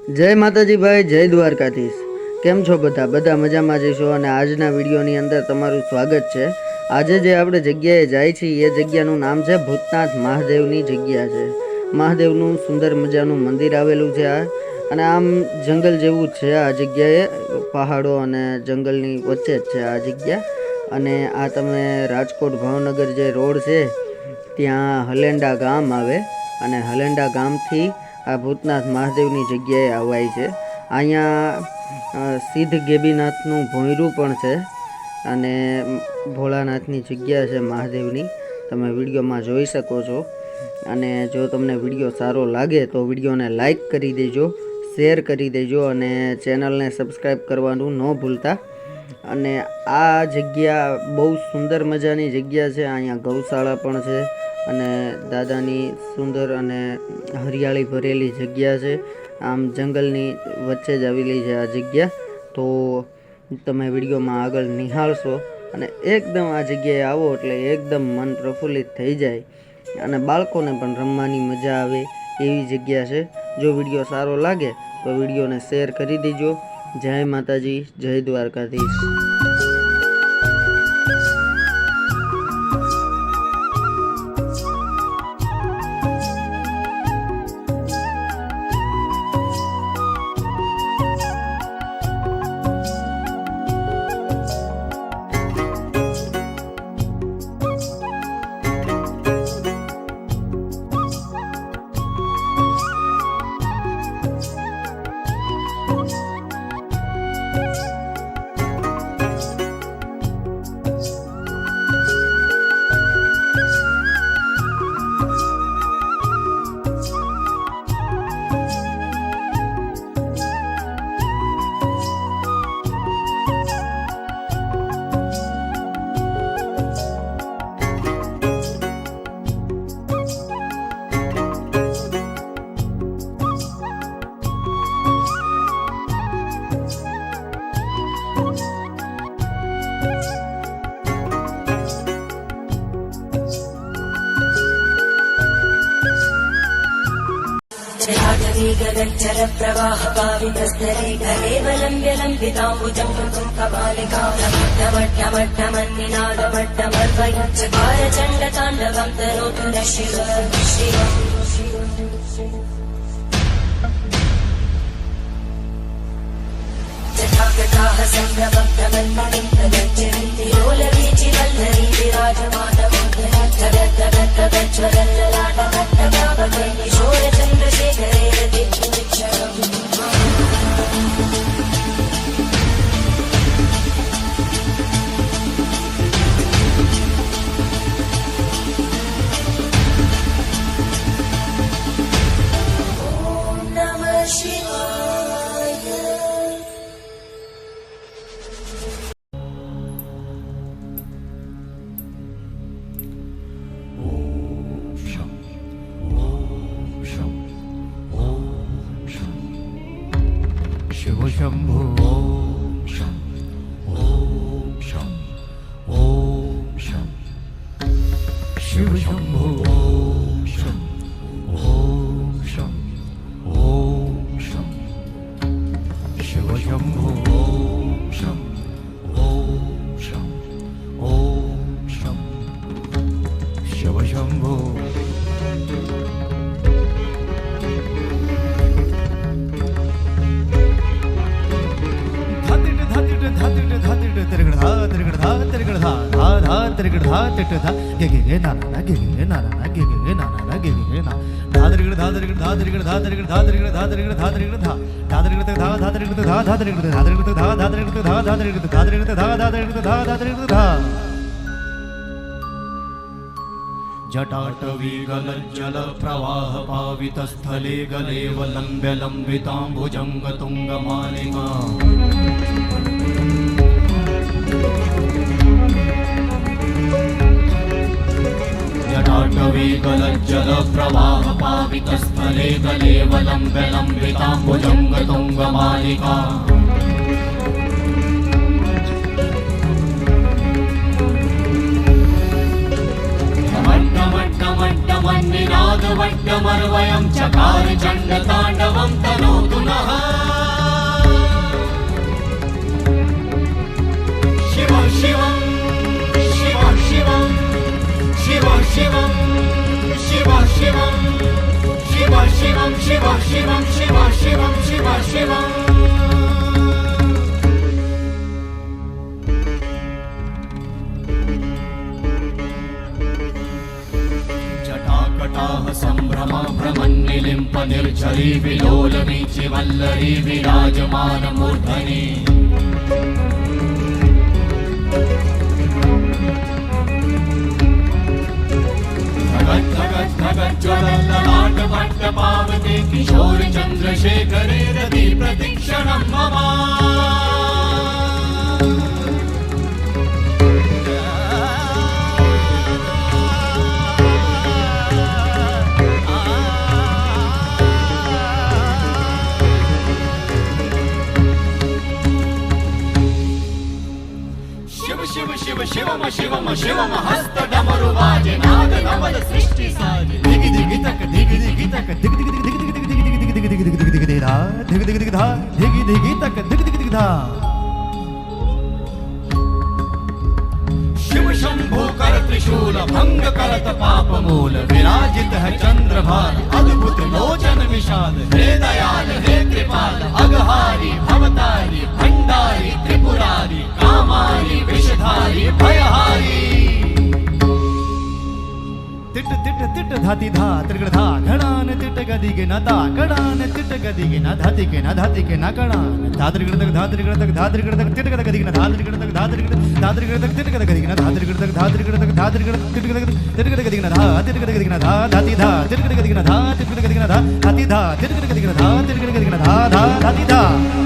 જય માતાજી ભાઈ, જય દ્વારકાધીશ। કેમ છો બધા મજામાં જઈશો। અને આજના વિડીયોની અંદર તમારું સ્વાગત છે। આજે જે આપણે જગ્યાએ જાય છીએ એ જગ્યાનું નામ છે ભૂતનાથ મહાદેવની જગ્યા છે। મહાદેવનું સુંદર મજાનું મંદિર આવેલું છે અને આમ જંગલ જેવું જ છે આ જગ્યાએ, પહાડો અને જંગલની વચ્ચે જ છે આ જગ્યા। અને આ તમે રાજકોટ ભાવનગર જે રોડ છે ત્યાં હલેન્ડા ગામ આવે અને હલેન્ડા ગામથી આ ભૂતનાથ મહાદેવની જગ્યાએ આવાય છે। અહીંયા સિદ્ધ ગેબીનાથનું ભોંયરું પણ છે અને ભોળાનાથની જગ્યા છે મહાદેવની, તમે વિડીયોમાં જોઈ શકો છો। અને જો તમને વિડીયો સારો લાગે તો વિડીયોને લાઈક કરી દેજો, શેર કરી દેજો અને ચેનલને સબસ્ક્રાઈબ કરવાનું ન ભૂલતા। અને આ જગ્યા બહુ સુંદર મજાની જગ્યા છે। અહીંયા ગૌશાળા પણ છે અને દાદાની સુંદર અને હરિયાળી ભરેલી જગ્યા છે। આમ જંગલની વચ્ચે જ આવેલી છે આ જગ્યા, તો તમે વિડીયોમાં આગળ નિહાળશો અને એકદમ આ જગ્યાએ આવો એટલે એકદમ મન પ્રફુલ્લિત થઈ જાય અને બાળકોને પણ રમવાની મજા આવે એવી જગ્યા છે। જો વિડીયો સારો લાગે તો વિડીયોને શેર કરી દેજો। જય માતાજી, જય દ્વારકાધીશ। जल प्रवाह पावितस्तरे कलेवलम्ब्यलम्बिताम्बुजं कमलिकामट्टमट्टमट्टमन्निनादमट्टमर्वयच्चकार चण्डताण्डवं तनोतु न शिव जटाकटाः सम्भ्रमभ्रमन्मणिं तदज्जन्ति लोलवीचिवल्लरी विराजमानमोदरज्जगज्जगज्ज्वलल्ललाटमट्टभावके किशोरचन्द्रशेखरे शिव शंभो ओम शं ओम शं ओम शं शिव शंभो ओम शं ओम शं ओम शं शिव शंभो ओम शं ओम शं ओम शं शिव शंभो जटाटवीगलज्जल प्रवाह पावितस्थले गलेवलम्ब्य लम्बिताम्बुजं तुङ्गमालिका जटाटवीगलज्जल प्रवाह पावितस्थले गलेवलम्ब्य लम्बिताम्बुजं तुङ्गमालिका मट्टमट्टमन्निनादवट्टमर्वयं चकार चण्डताण्डवं तनोतु नः शिवं शिव शिवं शिव शिवम् जटाकटाः सम्भ्रमा भ्रमन्निलिम्प निर्झरी विलोलवीचि वल्लरी विराजमानमूर्धनि ज्वलल्ललाटपट्टपावते किशोर चन्द्रशेखरे रति प्रतिक्षणं मम शिव शिव शिव शिवम शिवम शिवम हस्त डमरु वाजे नाद नवल सृष्टि साजे दिगि दिगि तक दिगि दिगि तक दिगि दिगि दिगि दिगि दिगि दिगि दिगि दिगि दिगि दिगि धा दिगि दिगि दिगि धा दिगि दिगि तक दिगि दिगि दिगि धा शिव शंभो कर त्रिशूल भंग करत पाप मूल विराजित है चंद्रभाल अद्भुत लोचन विशाल हे दयाल हे कृपाल अघहारी भवतारी भंडारी त्रिपुरारी कामारी विषधारी भयहारी तिट तिट तिट धाति धा त्रिगण धा घणान तिट गदि के न ता घणान तिट गदि के न धाति के न धाति के न घणान धा त्रिगण तक धा त्रिगण तक धा त्रिगण तक तिट गदि के न धा त्रिगण तक धा त्रिगण तक तिट गदि के न धा त्रिगण तक धा त्रिगण तक धा त्रिगण तिट गदि के न धा तिट गदि के न धा धाति धा तिट गदि के न धा तिट गदि के न धा धाति धा तिट गदि के न धा तिट गदि के न धा धा धाति धा